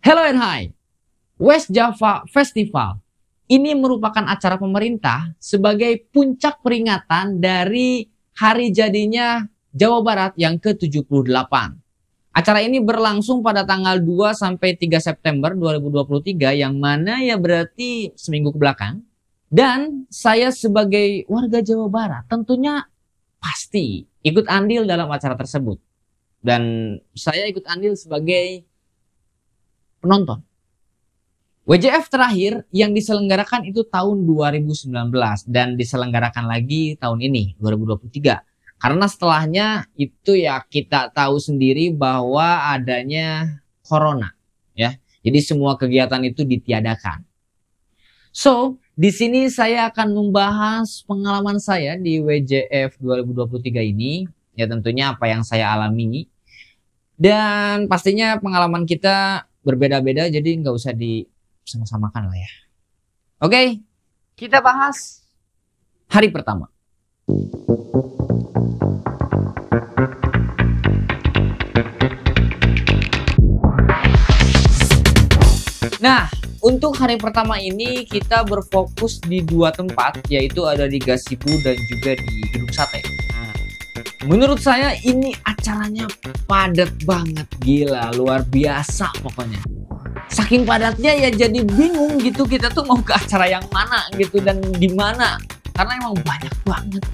Hello and hi. West Java Festival ini merupakan acara pemerintah sebagai puncak peringatan dari hari jadinya Jawa Barat yang ke-78. Acara ini berlangsung pada tanggal 2 sampai 3 September 2023 yang mana ya berarti seminggu ke belakang. Dan saya sebagai warga Jawa Barat tentunya pasti ikut andil dalam acara tersebut. Dan saya ikut andil sebagai penonton. WJF terakhir yang diselenggarakan itu tahun 2019 dan diselenggarakan lagi tahun ini 2023. Karena setelahnya itu ya kita tahu sendiri bahwa adanya corona ya. Jadi semua kegiatan itu ditiadakan. So, di sini saya akan membahas pengalaman saya di WJF 2023 ini, ya tentunya apa yang saya alami. Dan pastinya pengalaman kita berbeda-beda, jadi nggak usah disama-samakan lah ya. Oke, kita bahas hari pertama. Nah, untuk hari pertama ini kita berfokus di dua tempat, yaitu ada di Gazebo dan juga di Gedung Sate. Menurut saya ini acaranya padat banget, gila, luar biasa pokoknya. Saking padatnya ya jadi bingung gitu kita tuh mau ke acara yang mana gitu dan di mana, karena emang banyak banget.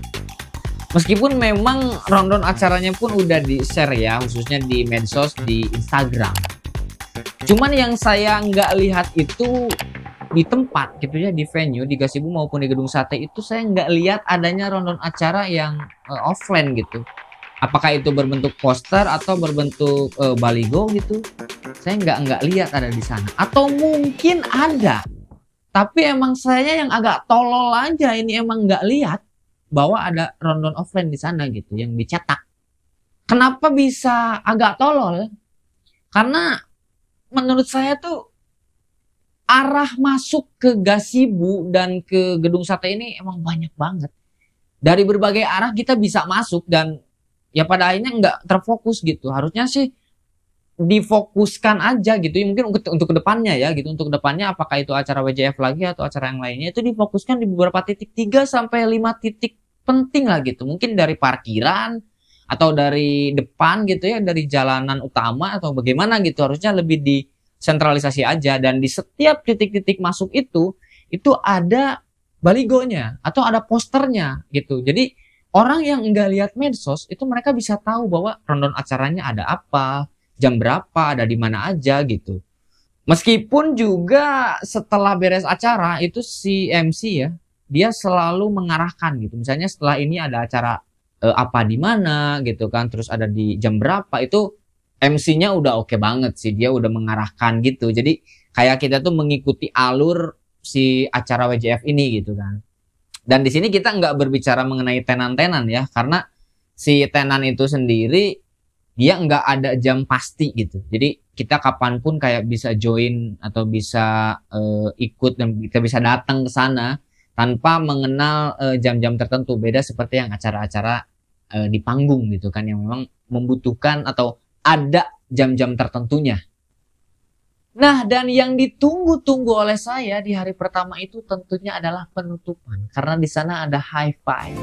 Meskipun memang rundown acaranya pun udah di-share ya, khususnya di medsos, di Instagram. Cuman yang saya nggak lihat itu di tempat gitu ya, di venue, di Gazebo maupun di Gedung Sate itu saya nggak lihat adanya rundown acara yang offline gitu. Apakah itu berbentuk poster atau berbentuk baligo gitu? Saya nggak lihat ada di sana. Atau mungkin ada, tapi emang saya yang agak tolol aja ini emang nggak lihat bahwa ada rundown offline di sana gitu yang dicetak. Kenapa bisa agak tolol? Karena menurut saya tuh arah masuk ke Gazebo dan ke Gedung Sate ini emang banyak banget. Dari berbagai arah kita bisa masuk dan ya pada akhirnya nggak terfokus gitu. Harusnya sih difokuskan aja gitu. Mungkin untuk kedepannya ya gitu. Untuk kedepannya apakah itu acara WJF lagi atau acara yang lainnya itu difokuskan di beberapa titik, 3 sampai 5 titik penting lah gitu. Mungkin dari parkiran atau dari depan gitu ya, dari jalanan utama atau bagaimana gitu. Harusnya lebih di sentralisasi aja, dan di setiap titik-titik masuk itu ada baligonya atau ada posternya gitu. Jadi orang yang nggak lihat medsos itu mereka bisa tahu bahwa rundown acaranya ada apa, jam berapa, ada di mana aja gitu. Meskipun juga setelah beres acara itu si MC ya, dia selalu mengarahkan gitu. Misalnya setelah ini ada acara apa di mana gitu kan, terus ada di jam berapa, itu MC-nya udah oke banget sih, dia udah mengarahkan gitu. Jadi kayak kita tuh mengikuti alur si acara WJF ini gitu kan. Dan di sini kita nggak berbicara mengenai tenan-tenan ya, karena si tenan itu sendiri dia nggak ada jam pasti gitu. Jadi kita kapanpun kayak bisa join atau bisa ikut dan kita bisa datang ke sana tanpa mengenal jam-jam tertentu. Beda seperti yang acara-acara di panggung gitu kan, yang memang membutuhkan atau ada jam-jam tertentunya. Nah, dan yang ditunggu-tunggu oleh saya di hari pertama itu tentunya adalah penutupan, karena di sana ada high five.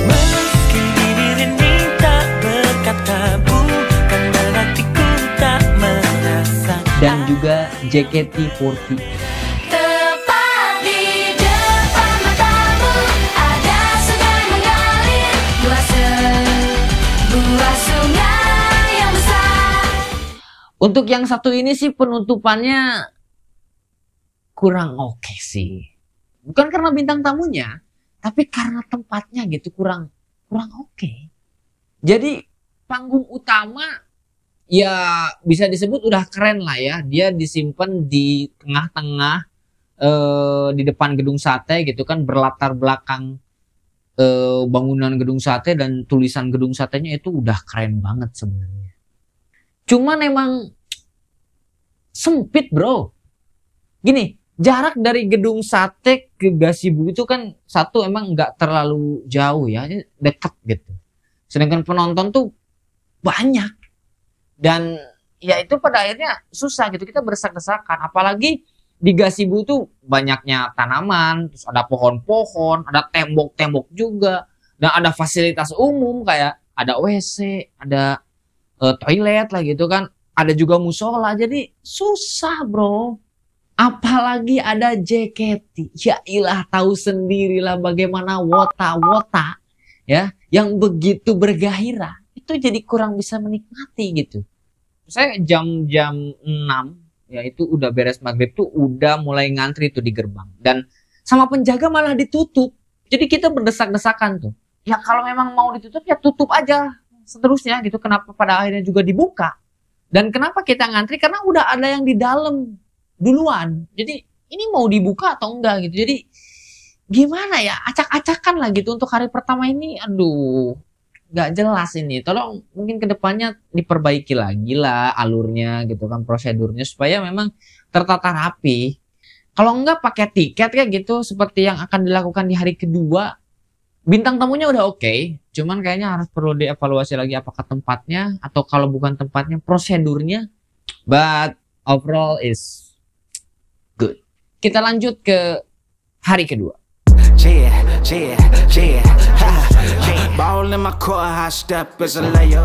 Meski bibir ini tak berkata bukan berarti ku tak merasa. Dan juga JKT48. Untuk yang satu ini sih penutupannya kurang oke sih. Bukan karena bintang tamunya, tapi karena tempatnya gitu kurang oke. Jadi panggung utama ya bisa disebut udah keren lah ya. Dia disimpan di tengah-tengah di depan Gedung Sate gitu kan, berlatar belakang bangunan Gedung Sate dan tulisan Gedung Satenya itu udah keren banget sebenarnya. Cuman emang sempit bro. Gini, jarak dari Gedung Sate ke Gazebo itu kan satu emang nggak terlalu jauh ya, dekat gitu. Sedangkan penonton tuh banyak. Dan ya itu pada akhirnya susah gitu, kita berdesak-desakan. Apalagi di gazebo tuh banyaknya tanaman, terus ada pohon-pohon, ada tembok-tembok juga, dan ada fasilitas umum kayak ada WC, ada toilet lah gitu kan, ada juga musola, jadi susah bro. Apalagi ada JKT, ya ilah tahu sendirilah bagaimana wota-wota ya yang begitu bergairah itu jadi kurang bisa menikmati gitu. Saya jam-jam 6 ya itu udah beres maghrib tuh udah mulai ngantri tuh di gerbang, dan sama penjaga malah ditutup. Jadi kita berdesak-desakan tuh. Ya kalau memang mau ditutup ya tutup aja seterusnya gitu. Kenapa pada akhirnya juga dibuka? Dan kenapa kita ngantri? Karena udah ada yang di dalam duluan. Jadi ini mau dibuka atau enggak gitu. Jadi gimana ya, acak-acakan lah gitu untuk hari pertama ini. Aduh, nggak jelas ini. Tolong mungkin kedepannya diperbaiki lagi lah alurnya gitu kan, prosedurnya supaya memang tertata rapi. Kalau enggak pakai tiket kayak gitu seperti yang akan dilakukan di hari kedua. Bintang tamunya udah oke, cuman kayaknya harus perlu dievaluasi lagi apakah tempatnya, atau kalau bukan tempatnya prosedurnya. But overall is good. Kita lanjut ke hari kedua.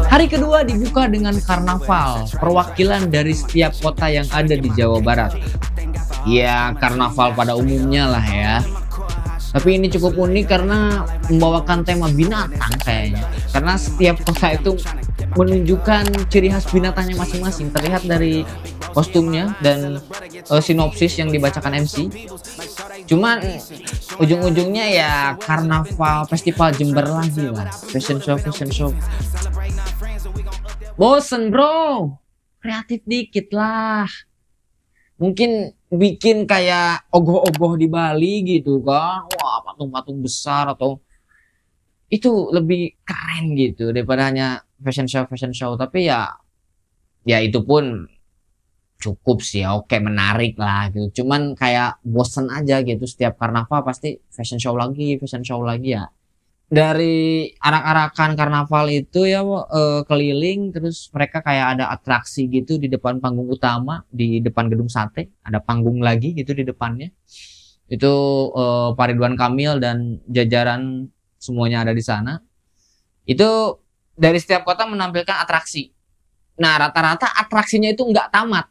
Hari kedua dibuka dengan karnaval, perwakilan dari setiap kota yang ada di Jawa Barat. Ya, karnaval pada umumnya lah ya. Tapi ini cukup unik karena membawakan tema binatang kayaknya. Karena setiap kota itu menunjukkan ciri khas binatangnya masing-masing. Terlihat dari kostumnya dan sinopsis yang dibacakan MC. Cuman ujung-ujungnya ya karnaval festival Jember lagi lah. Fashion show. Bosen bro, kreatif dikit lah. Mungkin bikin kayak ogoh-ogoh di Bali gitu kan. Wah, patung-patung besar atau itu lebih keren gitu daripada hanya fashion show. Tapi ya itu pun cukup sih, oke, menarik lah gitu. Cuman kayak bosen aja gitu, setiap karnaval pasti fashion show lagi ya. Dari arak-arakan karnaval itu ya keliling, terus mereka kayak ada atraksi gitu di depan panggung utama di depan gedung sate, ada panggung lagi gitu di depannya. Itu Pak Ridwan Kamil dan jajaran semuanya ada di sana. Itu dari setiap kota menampilkan atraksi. Nah, rata-rata atraksinya itu nggak tamat.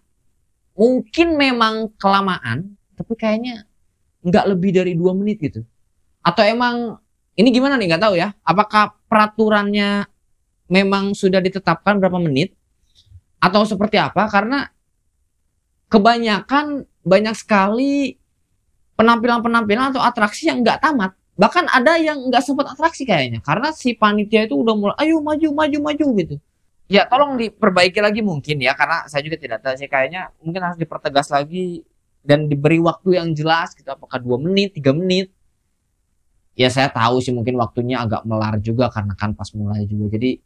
Mungkin memang kelamaan, tapi kayaknya nggak lebih dari 2 menit gitu. Atau emang ini gimana nih, nggak tahu ya. Apakah peraturannya memang sudah ditetapkan berapa menit atau seperti apa? Karena kebanyakan banyak sekali penampilan-penampilan atau atraksi yang nggak tamat. Bahkan ada yang nggak sempat atraksi kayaknya. Karena si panitia itu udah mulai, ayo maju gitu. Ya tolong diperbaiki lagi mungkin ya. Karena saya juga tidak tahu sih, kayaknya mungkin harus dipertegas lagi dan diberi waktu yang jelas gitu. Apakah 2 menit, 3 menit. Ya saya tahu sih mungkin waktunya agak melar juga karena kan pas mulai juga. Jadi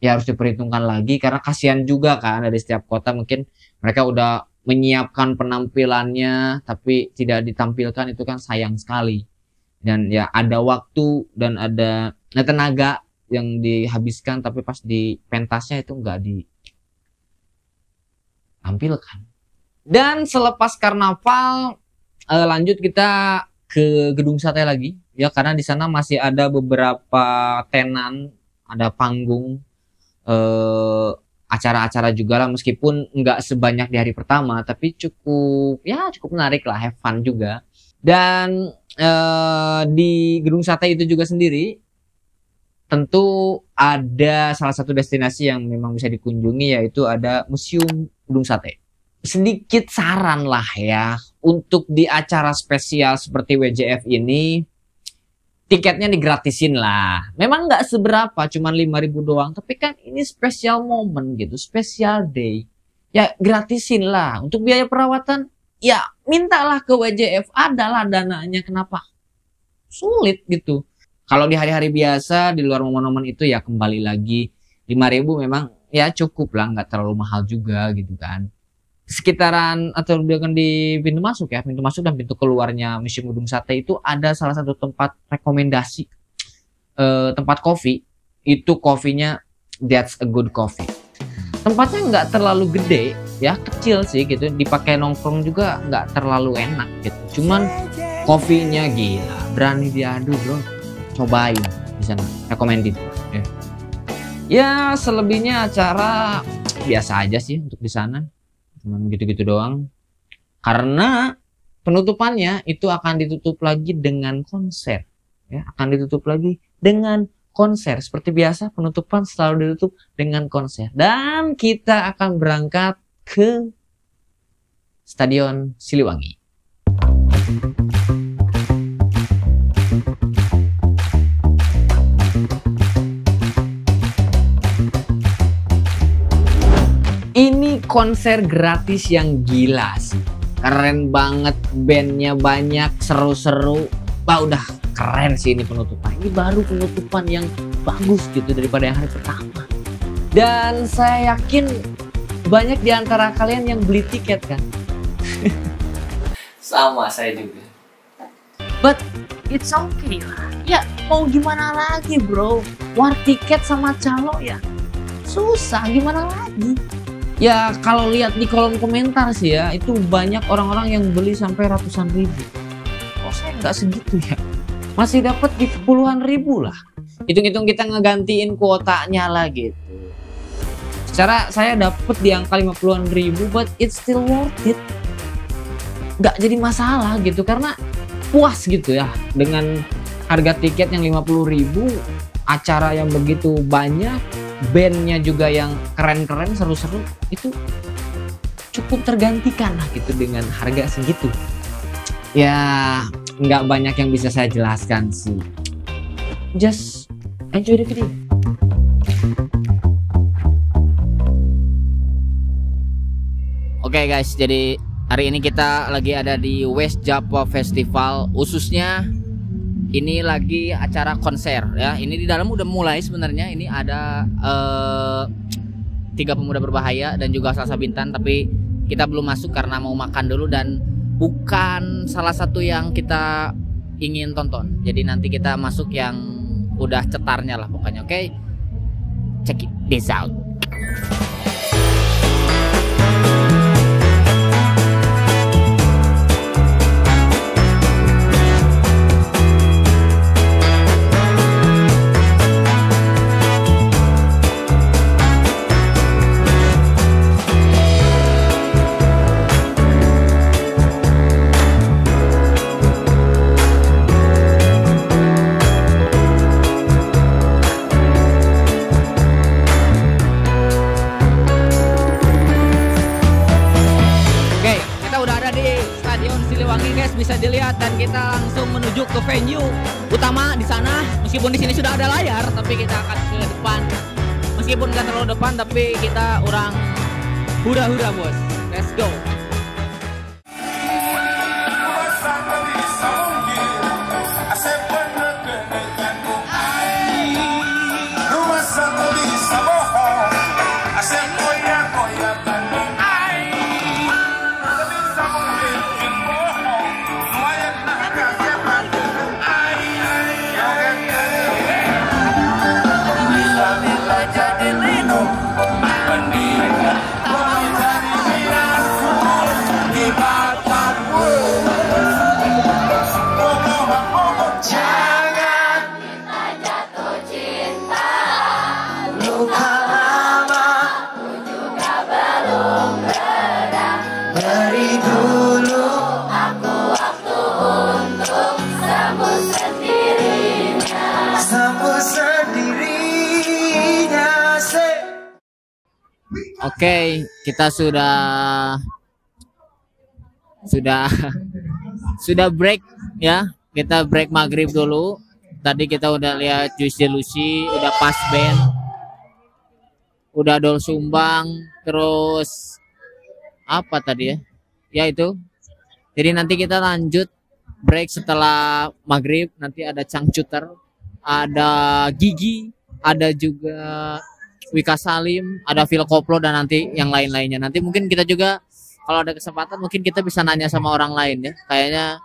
ya harus diperhitungkan lagi karena kasihan juga kan dari setiap kota, mungkin mereka udah menyiapkan penampilannya tapi tidak ditampilkan, itu kan sayang sekali. Dan ya ada waktu dan ada tenaga yang dihabiskan tapi pas di pentasnya itu nggak ditampilkan. Dan selepas karnaval lanjut kita ke gedung sate lagi ya, karena di sana masih ada beberapa tenan, ada panggung, acara-acara juga lah, meskipun nggak sebanyak di hari pertama tapi cukup menarik lah, have fun juga. Dan di gedung sate itu juga sendiri tentu ada salah satu destinasi yang memang bisa dikunjungi, yaitu ada Museum Gedung Sate. Sedikit saran lah ya, untuk di acara spesial seperti WJF ini tiketnya digratisin lah. Memang nggak seberapa, cuma 5.000 doang, tapi kan ini special moment gitu, special day. Ya gratisin lah. Untuk biaya perawatan ya mintalah ke WJF, adalah dananya, kenapa sulit gitu. Kalau di hari-hari biasa di luar momen-momen itu ya kembali lagi 5.000 memang ya cukup lah, nggak terlalu mahal juga gitu kan. Sekitaran atau di pintu masuk dan pintu keluarnya Museum Gedung Sate itu ada salah satu tempat rekomendasi, tempat kopi. Itu kopinya That's a Good Coffee. Tempatnya nggak terlalu gede ya, kecil sih gitu, dipakai nongkrong juga nggak terlalu enak gitu. Cuman kopinya gila, berani diadu bro, cobain di sana, rekomendin ya. Ya selebihnya acara biasa aja sih untuk di sana, cuman gitu-gitu doang. Karena penutupannya itu akan ditutup lagi dengan konser ya, akan ditutup lagi dengan konser. Seperti biasa penutupan selalu ditutup dengan konser. Dan kita akan berangkat ke Stadion Siliwangi. Ini konser gratis yang gila sih. Keren banget, bandnya banyak, seru-seru. Wah udah keren sih ini penutupan. Ini baru penutupan yang bagus gitu daripada yang hari pertama. Dan saya yakin banyak di antara kalian yang beli tiket kan. Sama saya juga. But it's okay lah. Ya mau gimana lagi bro. War tiket sama calo ya susah, gimana lagi. Ya kalau lihat di kolom komentar sih ya, itu banyak orang-orang yang beli sampai ratusan ribu. Oh saya nggak segitu ya, masih dapat di puluhan ribu lah. Hitung-hitung kita ngegantiin kuotanya lah gitu. Secara saya dapat di angka 50-an ribu, but it's still worth it. Nggak jadi masalah gitu, karena puas gitu ya dengan harga tiket yang 50.000, acara yang begitu banyak, bandnya juga yang keren-keren, seru-seru, itu cukup tergantikan lah gitu dengan harga segitu. Ya nggak banyak yang bisa saya jelaskan sih, just enjoy the video. Oke guys, jadi hari ini kita lagi ada di West Java Festival, khususnya ini lagi acara konser ya. Ini di dalam udah mulai sebenarnya. Ini ada 3 pemuda berbahaya dan juga Salsa Bintang, tapi kita belum masuk karena mau makan dulu dan bukan salah satu yang kita ingin tonton. Jadi nanti kita masuk yang udah cetarnya lah pokoknya. Oke, check it this out. Bisa dilihat dan kita langsung menuju ke venue utama di sana. Meskipun di sini sudah ada layar, tapi kita akan ke depan. Meskipun nggak terlalu depan, tapi kita orang hura-hura bos. Let's go. Oke, kita sudah break ya. Kita break maghrib dulu. Tadi kita udah lihat Juicy Lucy, udah pas band, udah Dol Sumbang, terus apa tadi ya? Ya itu. Jadi nanti kita lanjut break setelah maghrib. Nanti ada Cangcuter, ada Gigi, ada juga Wika Salim, ada Phil Koplo, dan nanti yang lain-lainnya. Nanti mungkin kita juga kalau ada kesempatan mungkin kita bisa nanya sama orang lain ya. Kayaknya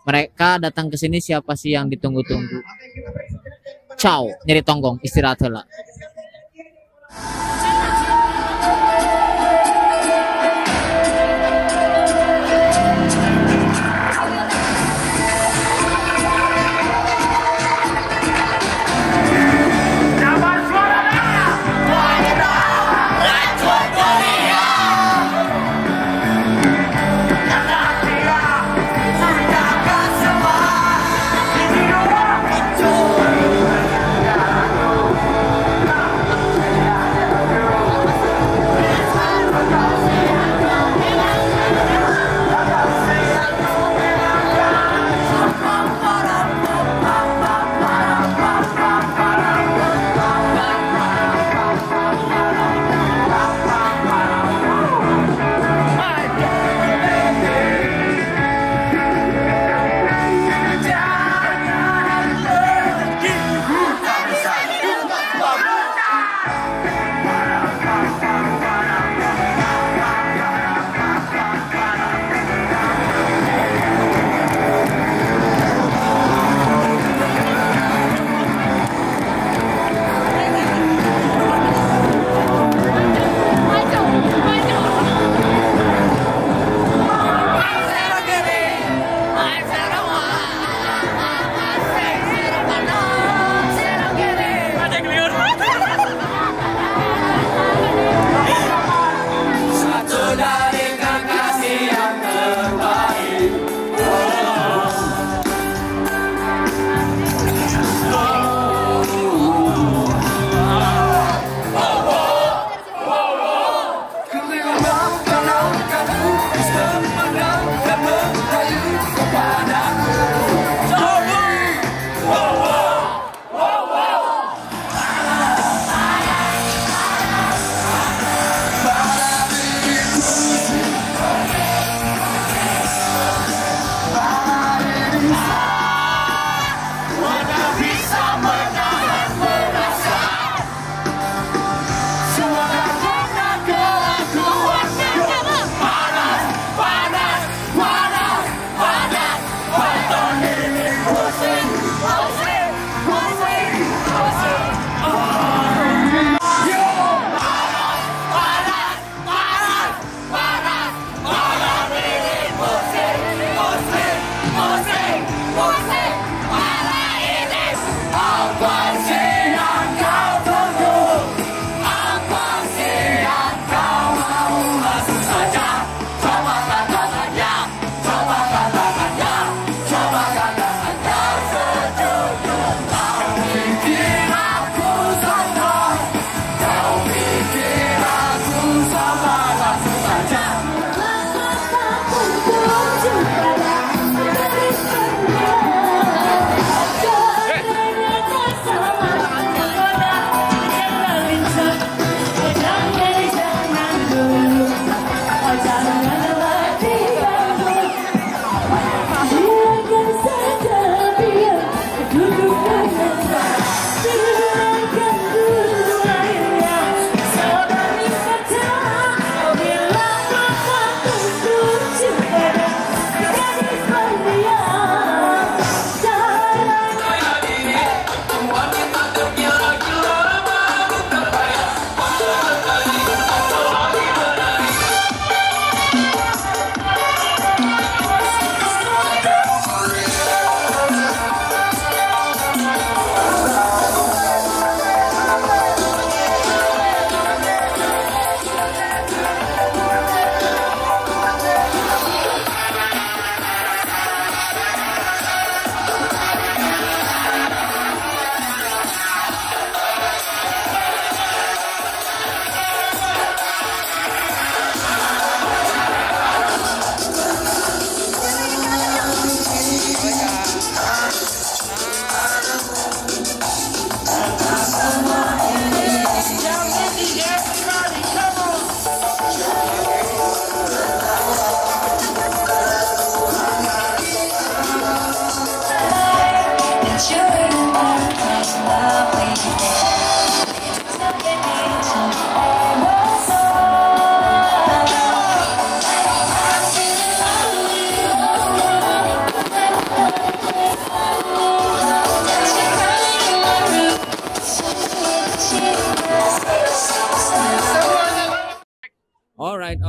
mereka datang ke sini siapa sih yang ditunggu-tunggu. Ciao, nyeri tonggong, istirahat heula.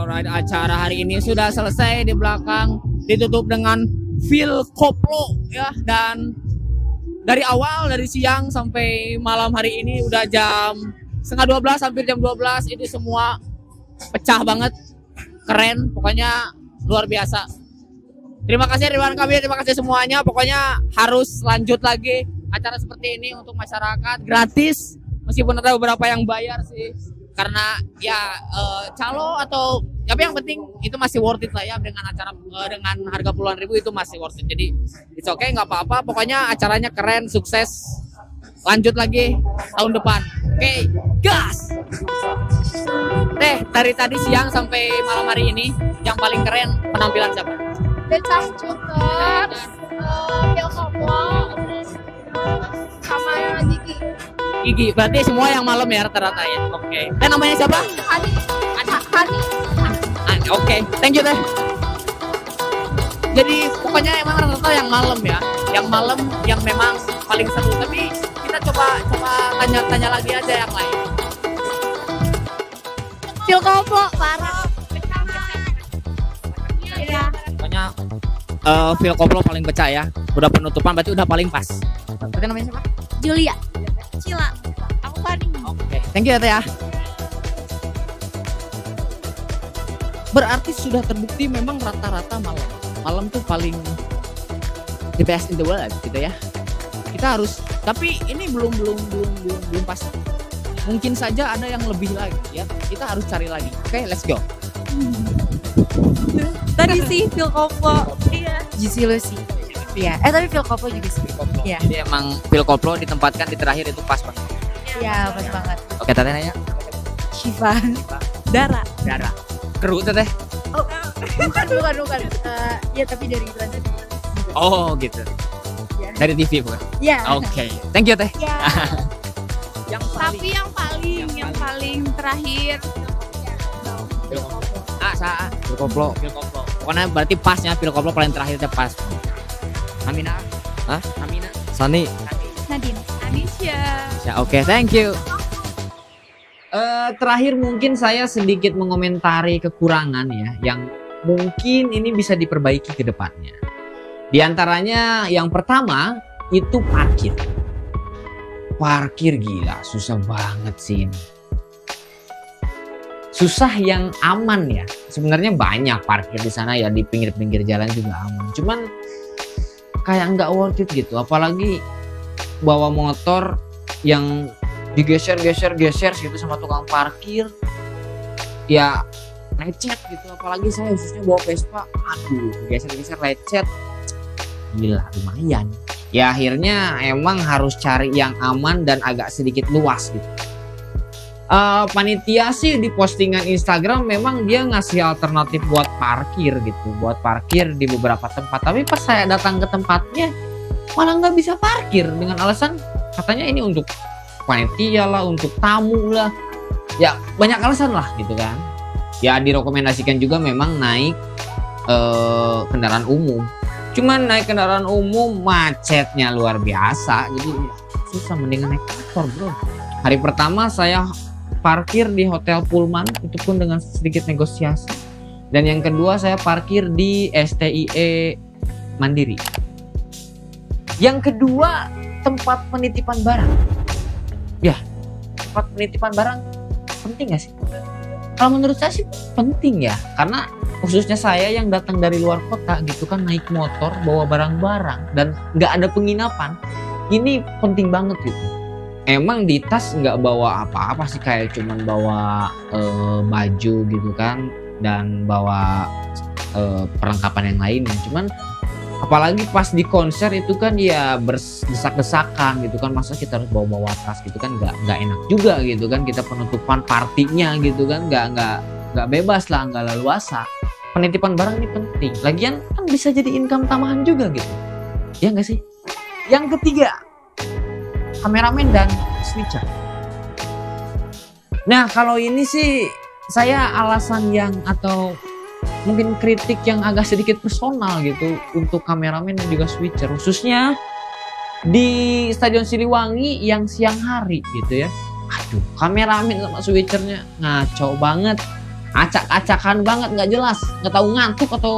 Alright, acara hari ini sudah selesai. Di belakang ditutup dengan Phil Koplo ya, dan dari awal dari siang sampai malam hari ini udah jam setengah 12, hampir jam 12, ini semua pecah banget, keren, pokoknya luar biasa. Terima kasih Ridwan Kamil, terima kasih semuanya. Pokoknya harus lanjut lagi acara seperti ini untuk masyarakat, gratis, meskipun ada beberapa yang bayar sih, karena ya calo atau tapi yang penting itu masih worth it lah ya, dengan acara dengan harga puluhan ribu itu masih worth it. Jadi it's okay, nggak apa-apa, pokoknya acaranya keren, sukses, lanjut lagi tahun depan. Oke, gas. Dari tadi siang sampai malam hari ini yang paling keren penampilan siapa? Becas Cukers, Phil Koplo, sama Gigi. Gigi, berarti semua yang malam ya rata-rata ya. Oke. Namanya siapa? Hani. Oke, thank you teh. Jadi pokoknya emang rata-rata yang malam ya, yang malam yang memang paling seru. Tapi kita coba tanya lagi aja yang lain. Phil Koplo, parah. Iya. Pokoknya Phil Koplo paling pecah ya. Udah penutupan berarti udah paling pas. Berarti namanya siapa? Julia. Cila. Aku Fani. Oke, thank you ya teh ya. Berarti sudah terbukti memang rata-rata malam tuh paling the best in the world gitu ya. Kita harus, tapi ini belum pasti. Mungkin saja ada yang lebih lagi ya. Kita harus cari lagi. Oke, let's go. Tadi sih Phil Koplo, Iya. Juicy Lucy. Iya, tapi Phil Koplo juga sih. Iya. Jadi emang Phil Koplo ditempatkan di terakhir itu pas banget. Iya, pas banget. Oke, Tete nanya. Shiva. Dara. Kru Tete. Oh, bukan. Ya tapi dari Trans. Oh, gitu. Iya. Dari TV bukan? Iya. Oke. Thank you Teh. Iya. Tapi yang paling terakhir Phil Koplo. Pokoknya berarti pasnya Phil Koplo paling terakhir pas. Amina. Hah? Amina. Sani. Nadine, Anisha. Ya, oke, thank you. Terakhir mungkin saya sedikit mengomentari kekurangan ya, yang mungkin ini bisa diperbaiki ke depannya. Di antaranya yang pertama itu parkir. Parkir gila, susah banget sih ini. Susah yang aman ya. Sebenarnya banyak parkir di sana ya, di pinggir-pinggir jalan juga aman. Cuman kayak nggak worth it gitu, apalagi bawa motor yang digeser gitu sama tukang parkir ya, lecet gitu. Apalagi saya khususnya bawa Vespa, aduh geser lecet, gila lumayan ya. Akhirnya emang harus cari yang aman dan agak sedikit luas gitu. Panitia sih di postingan Instagram memang dia ngasih alternatif buat parkir gitu, buat parkir di beberapa tempat, tapi pas saya datang ke tempatnya malah nggak bisa parkir dengan alasan katanya ini untuk panitia lah, untuk tamu lah, ya banyak alasan lah gitu kan. Ya direkomendasikan juga memang naik kendaraan umum, cuman naik kendaraan umum macetnya luar biasa, jadi susah, mendingan naik motor bro. Hari pertama saya parkir di Hotel Pullman, itu pun dengan sedikit negosiasi, dan yang kedua saya parkir di STIE Mandiri. Yang kedua tempat penitipan barang. Ya, tempat penitipan barang penting gak sih? Kalau menurut saya sih penting ya, karena khususnya saya yang datang dari luar kota gitu kan, naik motor bawa barang-barang dan nggak ada penginapan, ini penting banget gitu. Emang di tas nggak bawa apa-apa sih, kayak cuman bawa baju gitu kan, dan bawa perlengkapan yang lainnya. Cuman apalagi pas di konser itu kan ya berdesak-desakan gitu kan, masa kita harus bawa tas gitu kan, nggak enak juga gitu kan, kita penutupan partinya gitu kan, nggak bebas lah, nggak leluasa. Penitipan barang ini penting, lagian kan bisa jadi income tambahan juga gitu ya nggak sih. Yang ketiga, kameramen dan switcher. Nah kalau ini sih saya alasan yang atau mungkin kritik yang agak sedikit personal gitu untuk kameramen dan juga switcher, khususnya di Stadion Siliwangi yang siang hari gitu ya. Aduh, kameramen sama switchernya ngaco banget. acak-acakan banget, nggak jelas, nggak tahu ngantuk atau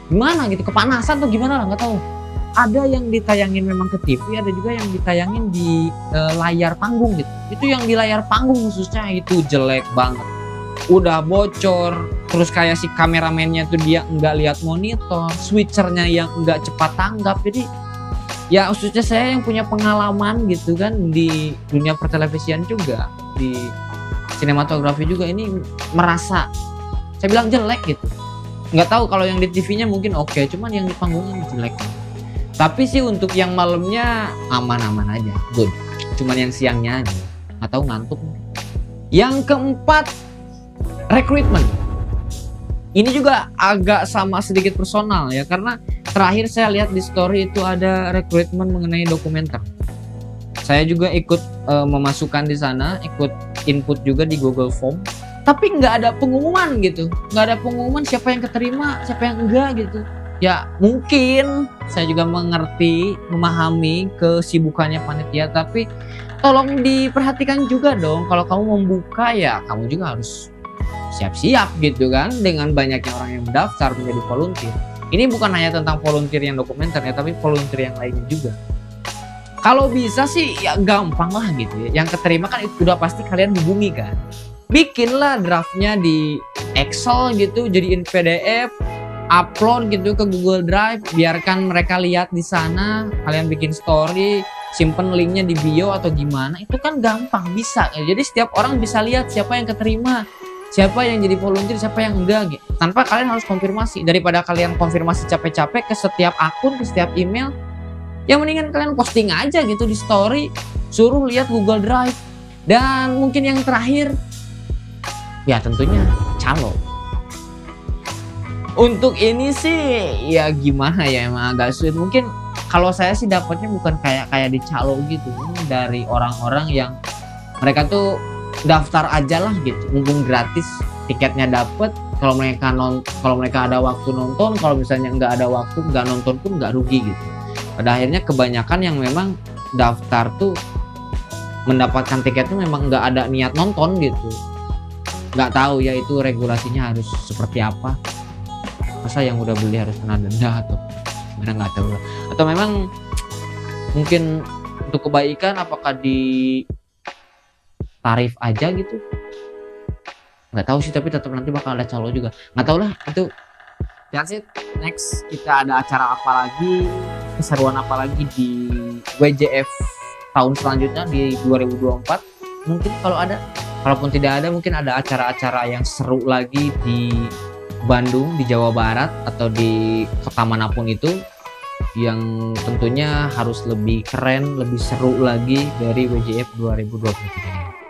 gimana gitu, kepanasan atau gimana lah, nggak tahu. Ada yang ditayangin memang ke TV, ada juga yang ditayangin di layar panggung gitu. Itu yang di layar panggung khususnya itu jelek banget, udah bocor, terus kayak si kameramennya tuh dia nggak lihat monitor, switchernya yang nggak cepat tanggap. Jadi ya khususnya saya yang punya pengalaman gitu kan di dunia pertelevisian juga, di sinematografi juga, ini merasa saya bilang jelek gitu. Nggak tahu kalau yang di TV-nya mungkin oke, cuman yang di panggungnya jelek. Tapi sih untuk yang malamnya aman-aman aja, good. Cuman yang siangnya aja, atau ngantuk. Yang keempat, rekrutmen. Ini juga agak sama sedikit personal ya, karena terakhir saya lihat di story itu ada rekrutmen mengenai dokumenter. Saya juga ikut memasukkan di sana, ikut input juga di Google Form. Tapi nggak ada pengumuman gitu, nggak ada pengumuman siapa yang keterima, siapa yang enggak gitu. Ya mungkin saya juga mengerti, memahami kesibukannya panitia, tapi tolong diperhatikan juga dong, kalau kamu membuka ya kamu juga harus siap-siap gitu kan, dengan banyaknya orang yang mendaftar menjadi volunteer. Ini bukan hanya tentang volunteer yang dokumenter ya, tapi volunteer yang lainnya juga. Kalau bisa sih ya gampang lah gitu ya, yang keterima kan itu udah pasti kalian hubungi kan, bikinlah draftnya di Excel gitu, jadiin PDF, upload gitu ke Google Drive, biarkan mereka lihat di sana, kalian bikin story, simpen linknya di bio atau gimana, itu kan gampang, bisa ya. Jadi setiap orang bisa lihat siapa yang keterima, siapa yang jadi volunteer, siapa yang enggak gitu, tanpa kalian harus konfirmasi. Daripada kalian konfirmasi capek-capek ke setiap akun, ke setiap email, yang mendingan kalian posting aja gitu di story, suruh lihat Google Drive. Dan mungkin yang terakhir ya tentunya calo. Untuk ini sih ya gimana ya, emang agak sulit. Mungkin kalau saya sih dapatnya bukan kayak di calo gitu, dari orang-orang yang mereka tuh daftar aja lah gitu, mumpung gratis, tiketnya dapet. Kalau mereka ada waktu nonton, kalau misalnya nggak ada waktu, nggak nonton pun nggak rugi gitu. Pada akhirnya kebanyakan yang memang daftar tuh mendapatkan tiket tuh memang nggak ada niat nonton gitu. Nggak tahu ya itu regulasinya harus seperti apa. Masa yang udah beli harus kena denda atau gimana, nggak tahu lah. Atau memang mungkin untuk kebaikan, apakah di tarif aja gitu, nggak tahu sih. Tapi tetap nanti bakal ada calo juga, nggak tahu lah itu. That's it. Next kita ada acara apa lagi, keseruan apa lagi di WJF tahun selanjutnya di 2024 mungkin kalau ada. Kalaupun tidak ada, mungkin ada acara-acara yang seru lagi di Bandung, di Jawa Barat, atau di kota manapun itu, yang tentunya harus lebih keren, lebih seru lagi dari WJF 2023.